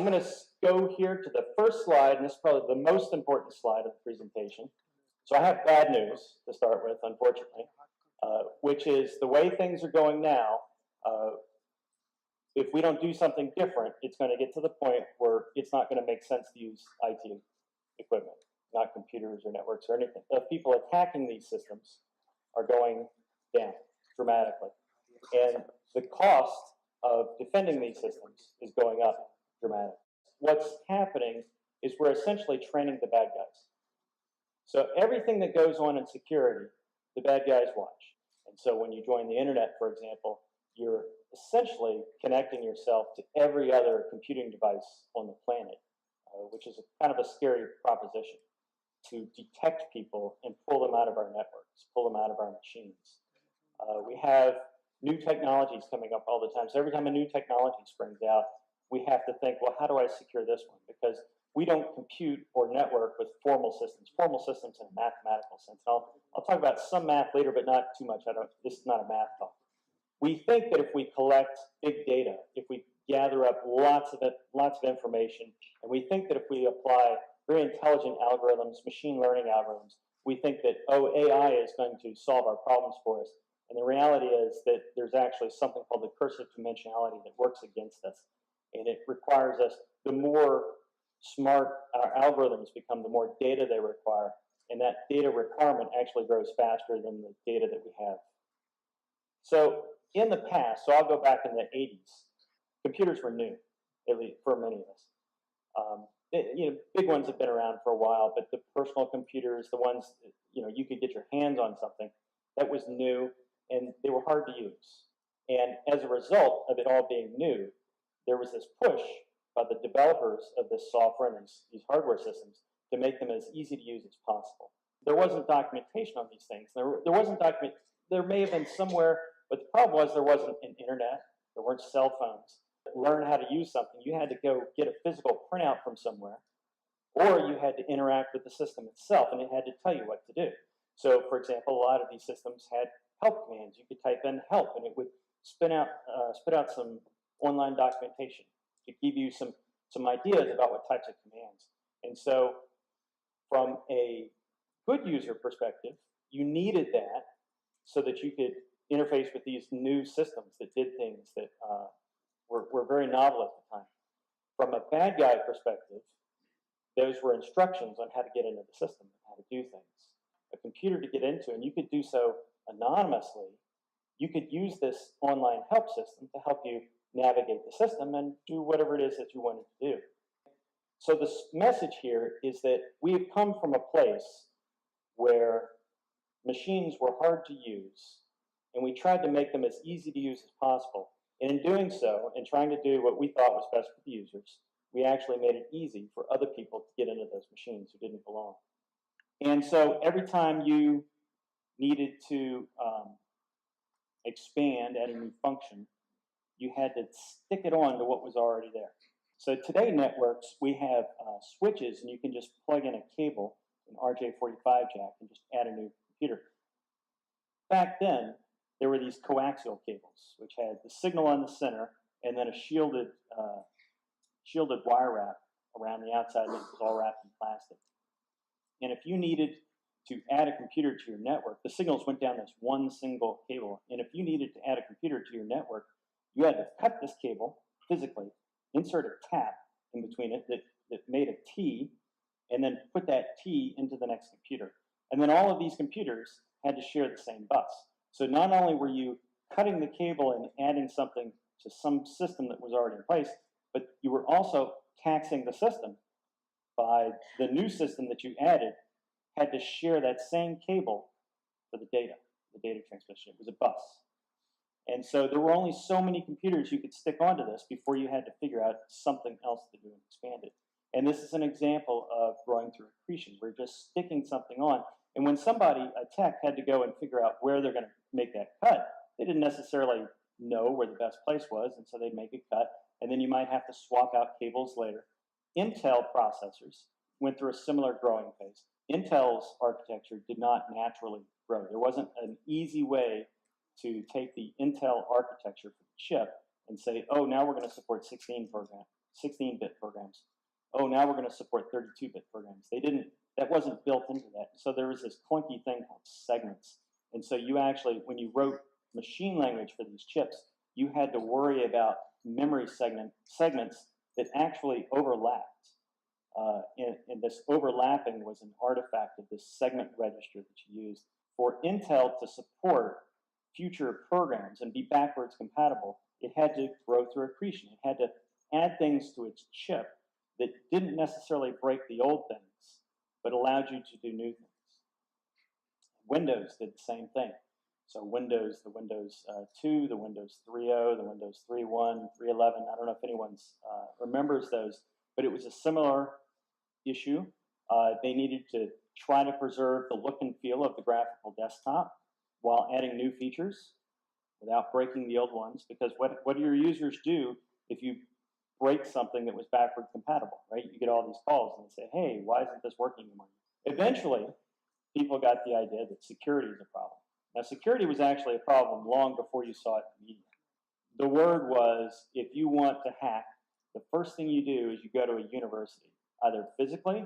I'm going to go here to the first slide, and this is probably the most important slide of the presentation. So I have bad news to start with, unfortunately, which is the way things are going now. If we don't do something different, it's going to get to the point where it's not going to make sense to use IT equipment, not computers or networks or anything. The people attacking these systems are going down dramatically. And the cost of defending these systems is going up dramatically. What's happening is we're essentially training the bad guys. So everything that goes on in security, the bad guys watch. And so when you join the internet, for example, you're essentially connecting yourself to every other computing device on the planet, which is kind of a scary proposition, to detect people and pull them out of our networks, pull them out of our machines. We have new technologies coming up all the time. So every time a new technology springs out, we have to think, well, how do I secure this one? Because we don't compute or network with formal systems in a mathematical sense. I'll talk about some math later, but not too much. This is not a math talk. We think that if we collect big data, if we gather up lots of information, and we think that if we apply very intelligent algorithms, machine learning algorithms, we think that, oh, AI is going to solve our problems for us. And the reality is that there's actually something called the curse of dimensionality that works against us. And it requires us, the more smart our algorithms become, the more data they require. And that data requirement actually grows faster than the data that we have. So in the past, so I'll go back in the 80s, computers were new, at least for many of us. Big ones have been around for a while, but the personal computers, the ones that, you could get your hands on something, that was new, and they were hard to use. And as a result of it all being new, there was this push by the developers of this software and these hardware systems to make them as easy to use as possible. There wasn't documentation on these things. There may have been somewhere, but the problem was there wasn't an internet, there weren't cell phones. To learn how to use something, you had to go get a physical printout from somewhere, or you had to interact with the system itself, and it had to tell you what to do. So, for example, a lot of these systems had help commands. You could type in help, and it would spit out some online documentation to give you some ideas about what types of commands. And so, from a good user perspective, you needed that so that you could interface with these new systems that did things that were very novel at the time. From a bad guy perspective, those were instructions on how to get into the system and how to do things. A computer to get into, and you could do so anonymously. You could use this online help system to help you navigate the system and do whatever it is that you wanted to do. So the message here is that we have come from a place where machines were hard to use, and we tried to make them as easy to use as possible. And in doing so, and trying to do what we thought was best for the users, we actually made it easy for other people to get into those machines who didn't belong. And so every time you needed to expand, add a new function, you had to stick it on to what was already there. So today networks, we have switches, and you can just plug in a cable, an RJ45 jack, and just add a new computer. Back then, there were these coaxial cables, which had the signal on the center and then a shielded wire wrap around the outside that was all wrapped in plastic. And if you needed to add a computer to your network, the signals went down this one single cable. And if you needed to add a computer to your network, you had to cut this cable physically, insert a tap in between it that made a T, and then put that T into the next computer. And then all of these computers had to share the same bus. So not only were you cutting the cable and adding something to some system that was already in place, but you were also taxing the system by the new system that you added had to share that same cable for the data transmission. It was a bus. And so there were only so many computers you could stick onto this before you had to figure out something else to do and expand it. And this is an example of growing through accretion. We're just sticking something on. And when somebody, a tech, had to go and figure out where they're going to make that cut, they didn't necessarily know where the best place was, and so they'd make a cut. And then you might have to swap out cables later. Intel processors went through a similar growing phase. Intel's architecture did not naturally grow. There wasn't an easy way to take the Intel architecture for the chip and say, oh, now we're going to support 16 program. 16-bit programs. Oh, now we're going to support 32-bit programs. That wasn't built into that. So there was this clunky thing called segments. And so you actually, when you wrote machine language for these chips, you had to worry about memory segments that actually overlapped. And this overlapping was an artifact of this segment register that you used. For Intel to support future programs and be backwards compatible, it had to grow through accretion. It had to add things to its chip that didn't necessarily break the old things, but allowed you to do new things. Windows did the same thing. So the Windows 2, the Windows 3.0, the Windows 3.1, 3.11, I don't know if anyone remembers those, but it was a similar issue. They needed to try to preserve the look and feel of the graphical desktop while adding new features without breaking the old ones, because what do your users do if you break something that was backward compatible, right? You get all these calls and they say, hey, why isn't this working anymore? Eventually, people got the idea that security is a problem. Now, security was actually a problem long before you saw it in media. The word was, if you want to hack, the first thing you do is you go to a university, either physically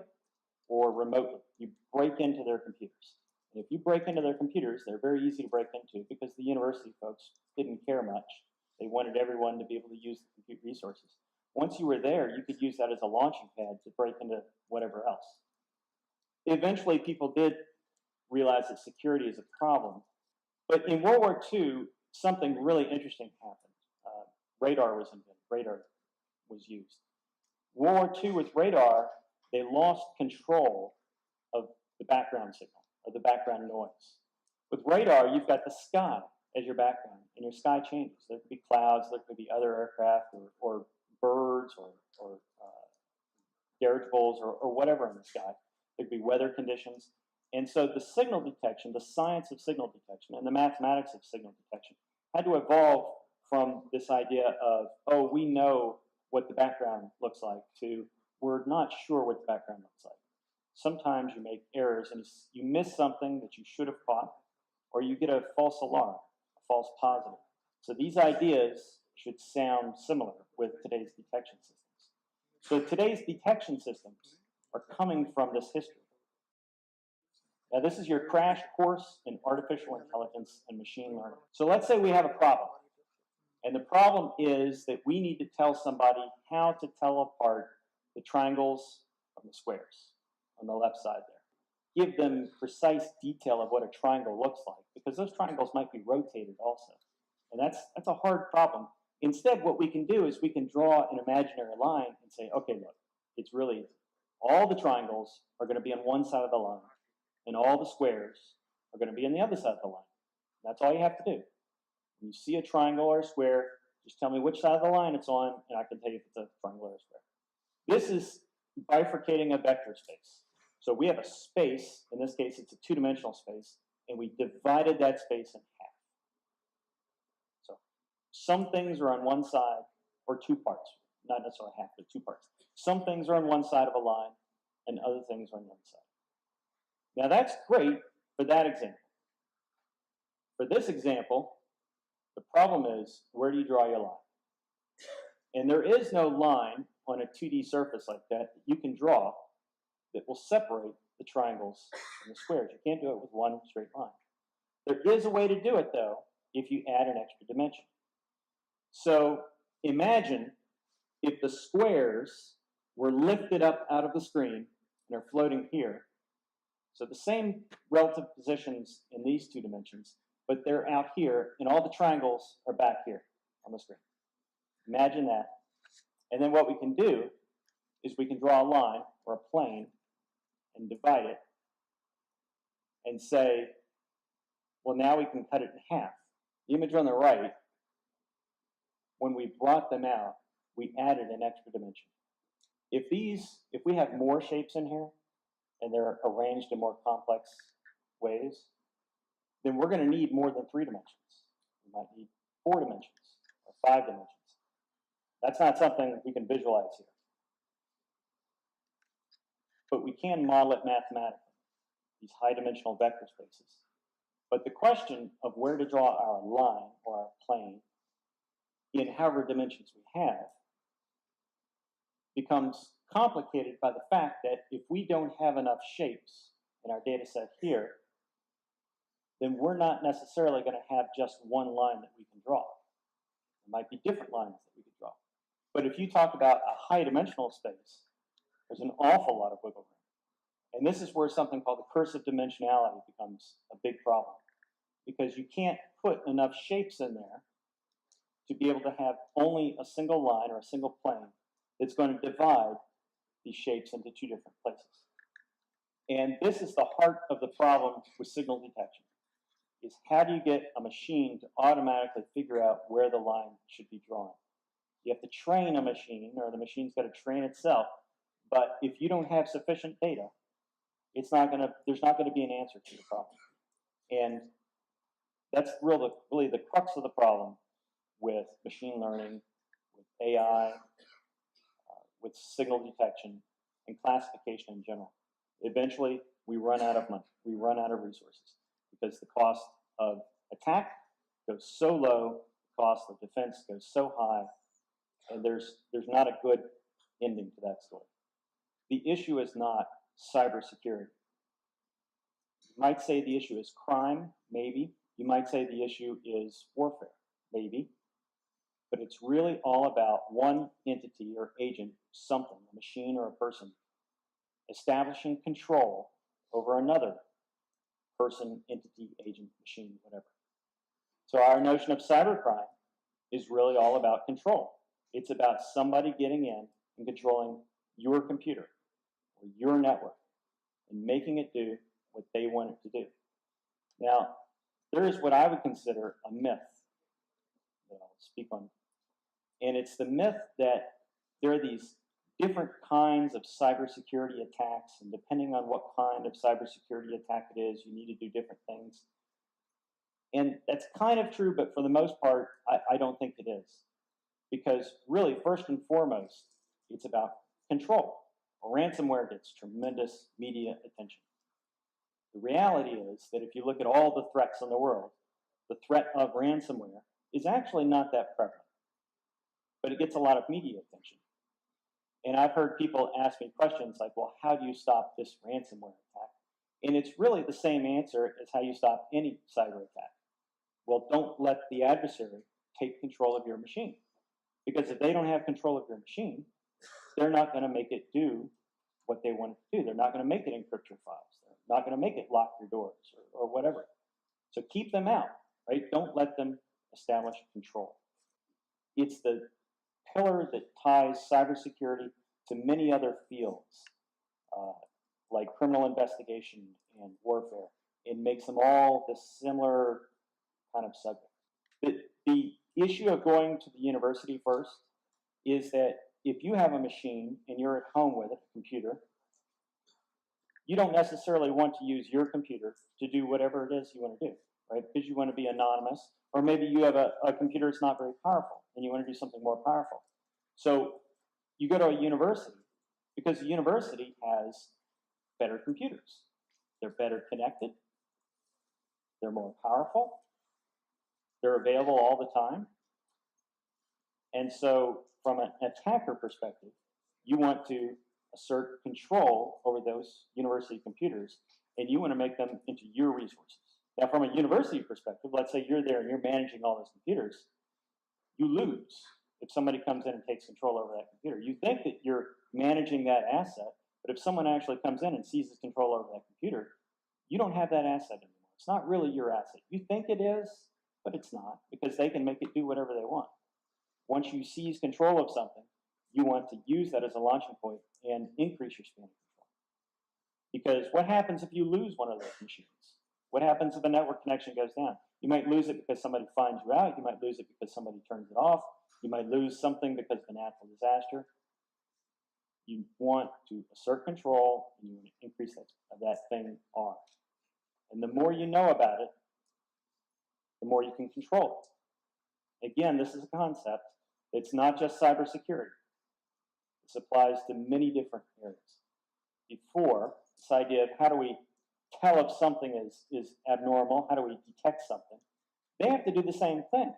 or remotely. You break into their computers. And if you break into their computers, they're very easy to break into because the university folks didn't care much. They wanted everyone to be able to use the compute resources. Once you were there, you could use that as a launching pad to break into whatever else. Eventually, people did realize that security is a problem. But in World War II, something really interesting happened. Radar was invented. Radar was used. World War II, with radar, they lost control of the background signal, of the background noise. With radar, you've got the sky as your background, and your sky changes. There could be clouds, there could be other aircraft, or birds, or dirigibles, or whatever in the sky. There could be weather conditions. And so the signal detection, the science of signal detection, and the mathematics of signal detection had to evolve from this idea of, oh, we know what the background looks like, to we're not sure what the background looks like. Sometimes you make errors and you miss something that you should have caught, or you get a false alarm, a false positive. So these ideas should sound similar with today's detection systems. So today's detection systems are coming from this history. Now, this is your crash course in artificial intelligence and machine learning. So let's say we have a problem. And the problem is that we need to tell somebody how to tell apart the triangles from the squares on the left side there. Give them precise detail of what a triangle looks like, because those triangles might be rotated also. And that's a hard problem. Instead, what we can do is we can draw an imaginary line and say, okay, look, it's really, all the triangles are going to be on one side of the line, and all the squares are going to be on the other side of the line. That's all you have to do. When you see a triangle or a square, just tell me which side of the line it's on, and I can tell you if it's a triangle or a square. This is bifurcating a vector space. So we have a space, in this case it's a two-dimensional space, and we divided that space in half. So some things are on one side, or two parts, not necessarily half, but two parts. Some things are on one side of a line, and other things are on the other side. Now that's great for that example. For this example, the problem is, where do you draw your line? And there is no line on a 2D surface like that you can draw that will separate the triangles from the squares. You can't do it with one straight line. There is a way to do it, though, if you add an extra dimension. So imagine if the squares were lifted up out of the screen and are floating here. So the same relative positions in these two dimensions, but they're out here, and all the triangles are back here on the screen. Imagine that. And then what we can do is we can draw a line or a plane and divide it and say, well, now we can cut it in half. The image on the right, when we brought them out, we added an extra dimension. If we have more shapes in here, and they're arranged in more complex ways, then we're going to need more than 3 dimensions. We might need 4 dimensions or 5 dimensions. That's not something we can visualize here. But we can model it mathematically, these high-dimensional vector spaces. But the question of where to draw our line or our plane in however dimensions we have becomes complicated by the fact that if we don't have enough shapes in our data set here, then we're not necessarily going to have just one line that we can draw. There might be different lines that we could draw. But if you talk about a high dimensional space, there's an awful lot of wiggle room. And this is where something called the cursive dimensionality becomes a big problem, because you can't put enough shapes in there to be able to have only a single line or a single plane that's going to divide these shapes into two different places. And this is the heart of the problem with signal detection, is how do you get a machine to automatically figure out where the line should be drawn? You have to train a machine, or the machine's got to train itself, but if you don't have sufficient data, there's not going to be an answer to the problem. And that's really the crux of the problem with machine learning, with AI, with signal detection, and classification in general. Eventually, we run out of money. We run out of resources because the cost of attack goes so low, the cost of defense goes so high, and there's not a good ending to that story. The issue is not cybersecurity. You might say the issue is crime, maybe. You might say the issue is warfare, maybe. But it's really all about one entity or agent, something, a machine or a person, establishing control over another person, entity, agent, machine, whatever. So our notion of cybercrime is really all about control. It's about somebody getting in and controlling your computer or your network and making it do what they want it to do. Now, there is what I would consider a myth that I'll speak on. And it's the myth that there are these different kinds of cybersecurity attacks, and depending on what kind of cybersecurity attack it is, you need to do different things. And that's kind of true, but for the most part, I don't think it is. Because really, first and foremost, it's about control. Ransomware gets tremendous media attention. The reality is that if you look at all the threats in the world, the threat of ransomware is actually not that prevalent, but it gets a lot of media attention. And I've heard people ask me questions like, well, how do you stop this ransomware attack? And it's really the same answer as how you stop any cyber attack. Well, don't let the adversary take control of your machine. Because if they don't have control of your machine, they're not going to make it do what they want it to do. They're not going to make it encrypt your files. They're not going to make it lock your doors or whatever. So keep them out, right? Don't let them establish control. It's the pillar that ties cybersecurity to many other fields, like criminal investigation and warfare. It makes them all the similar kind of subject. The issue of going to the university first is that if you have a machine and you're at home with it, a computer, you don't necessarily want to use your computer to do whatever it is you want to do, right? Because you want to be anonymous, or maybe you have a computer that's not very powerful and you want to do something more powerful. So you go to a university because the university has better computers. They're better connected. They're more powerful. They're available all the time. And so from an attacker perspective, you want to assert control over those university computers, and you want to make them into your resources. Now, from a university perspective, let's say you're there and you're managing all those computers, you lose if somebody comes in and takes control over that computer. You think that you're managing that asset, but if someone actually comes in and seizes control over that computer, you don't have that asset anymore. It's not really your asset. You think it is, but it's not, because they can make it do whatever they want. Once you seize control of something, you want to use that as a launching point and increase your span of control. Because what happens if you lose one of those machines? What happens if a network connection goes down? You might lose it because somebody finds you out. You might lose it because somebody turns it off. You might lose something because of a natural disaster. You want to assert control, and you want to increase that thing R. And the more you know about it, the more you can control it. Again, this is a concept. It's not just cybersecurity. This applies to many different areas. Before, this idea of how do we tell if something is abnormal, how do we detect something, they have to do the same thing.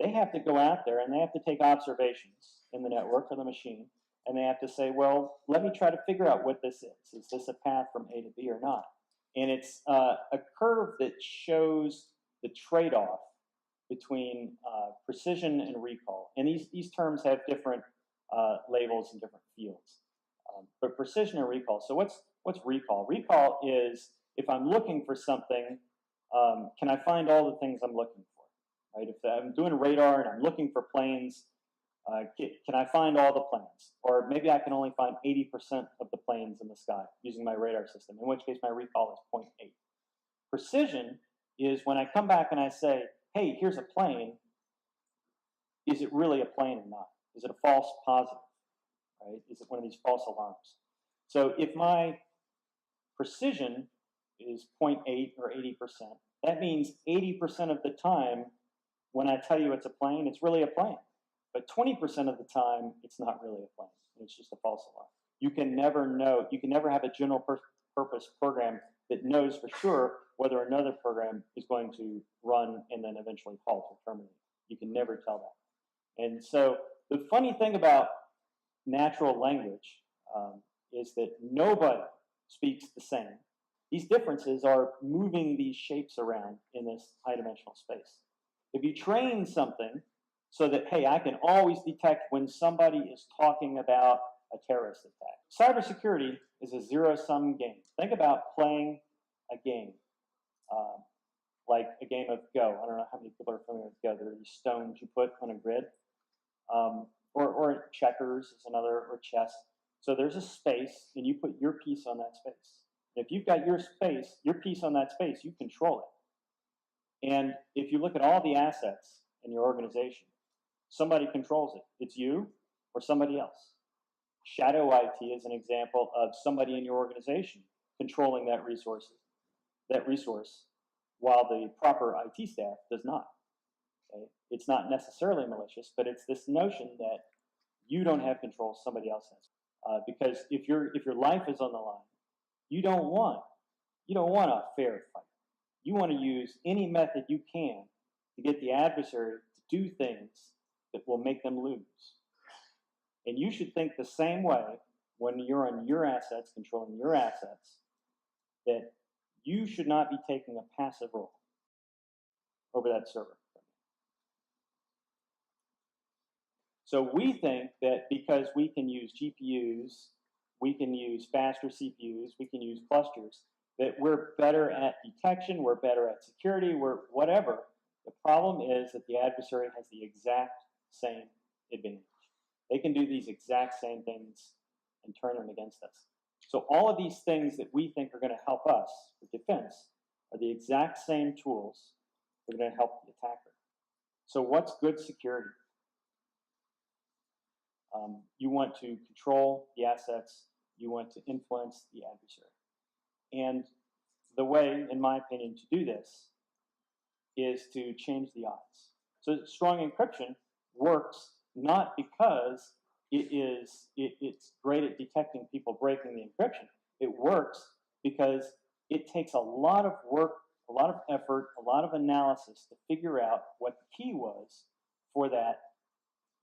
They have to go out there and they have to take observations in the network or the machine, and they have to say, well, let me try to figure out what this is. Is this a path from A to B or not? And it's a curve that shows the trade-off between precision and recall. And these terms have different labels and different fields. But precision and recall. So what's recall? Recall is if I'm looking for something, can I find all the things I'm looking for? Right? If I'm doing radar and I'm looking for planes, can I find all the planes? Or maybe I can only find 80% of the planes in the sky using my radar system, in which case my recall is 0.8. Precision is when I come back and I say, hey, here's a plane. Is it really a plane or not? Is it a false positive? Right? Is it one of these false alarms? So if my precision is 0.8 or 80%, that means 80% of the time when I tell you it's a plane, it's really a plane. But 20% of the time, it's not really a plane. It's just a false alarm. You can never know, you can never have a general purpose program that knows for sure whether another program is going to run and then eventually halt or terminate. You can never tell that. And so the funny thing about natural language is that nobody speaks the same. These differences are moving these shapes around in this high-dimensional space. If you train something so that, hey, I can always detect when somebody is talking about a terrorist attack. Cybersecurity is a zero-sum game. Think about playing a game, like a game of Go. I don't know how many people are familiar with Go. There are these stones you put on a grid. Or checkers is another, or chess. So there's a space, and you put your piece on that space. If you've got your space, your piece on that space, you control it. And if you look at all the assets in your organization, somebody controls it. It's you or somebody else. Shadow IT is an example of somebody in your organization controlling that resource, while the proper IT staff does not. Okay? It's not necessarily malicious, but it's this notion that you don't have control, somebody else has. Because if your life is on the line, you don't want a fair fight. You want to use any method you can to get the adversary to do things that will make them lose. And you should think the same way when you're on your assets, controlling your assets, that you should not be taking a passive role over that server. So we think that because we can use GPUs, we can use faster CPUs, we can use clusters, that we're better at detection, we're better at security, we're whatever. The problem is that the adversary has the exact same advantage. They can do these exact same things and turn them against us. So all of these things that we think are going to help us with defense are the exact same tools that are going to help the attacker. So what's good security? You want to control the assets. You want to influence the adversary. And the way, in my opinion, to do this is to change the odds. So strong encryption works not because it's great at detecting people breaking the encryption. It works because it takes a lot of work, a lot of effort, a lot of analysis to figure out what the key was for that.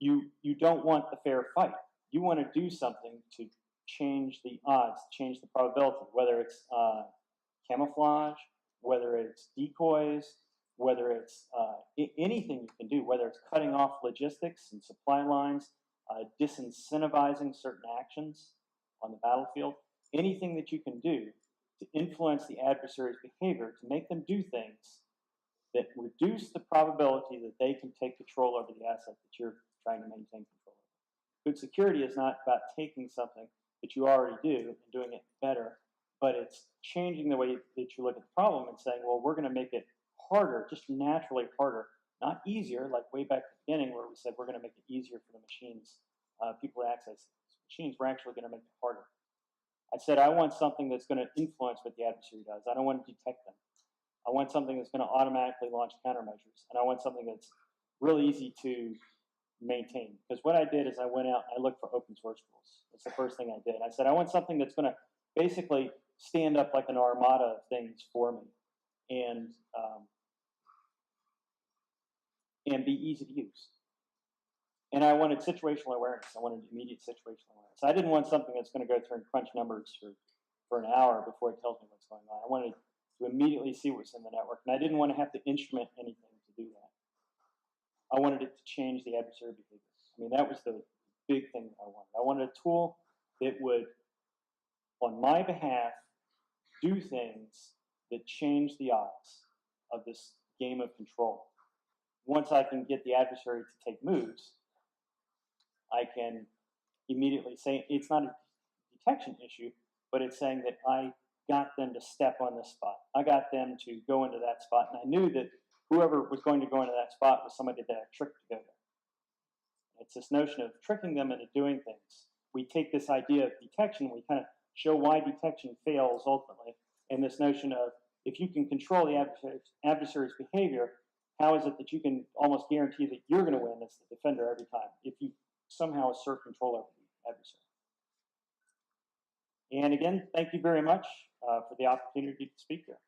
You don't want the fair fight. You want to do something to change the odds, change the probability, whether it's camouflage, whether it's decoys, whether it's anything you can do, whether it's cutting off logistics and supply lines, disincentivizing certain actions on the battlefield, anything that you can do to influence the adversary's behavior, to make them do things that reduce the probability that they can take control over the asset that you're trying to maintain control over. Good security is not about taking something that you already do and doing it better, but it's changing the way that you look at the problem and saying, well, we're going to make it harder, just naturally harder, not easier, like way back at the beginning where we said we're going to make it easier for the machines, people to access machines. We're actually going to make it harder. I said I want something that's going to influence what the adversary does. I don't want to detect them. I want something that's going to automatically launch countermeasures, and I want something that's really easy to maintain. Because what I did is I went out and I looked for open source tools. That's the first thing I did. I said I want something that's going to basically stand up like an armada of things for me, and be easy to use. And I wanted situational awareness. I wanted immediate situational awareness. I didn't want something that's going to go through and crunch numbers for an hour before it tells me what's going on. I wanted to immediately see what's in the network, and I didn't want to have to instrument anything to do that. I wanted it to change the adversary behavior. I mean, that was the big thing that I wanted. I wanted a tool that would, on my behalf, do things that change the odds of this game of control. Once I can get the adversary to take moves, I can immediately say it's not a detection issue, but it's saying that I got them to step on this spot. I got them to go into that spot, and I knew that whoever was going to go into that spot was somebody that I tricked to go there. It's this notion of tricking them into doing things. We take this idea of detection, we kind of show why detection fails ultimately, and this notion of if you can control the adversary's behavior, how is it that you can almost guarantee that you're going to win as the defender every time if you somehow assert control over the adversary? And again, thank you very much for the opportunity to speak here.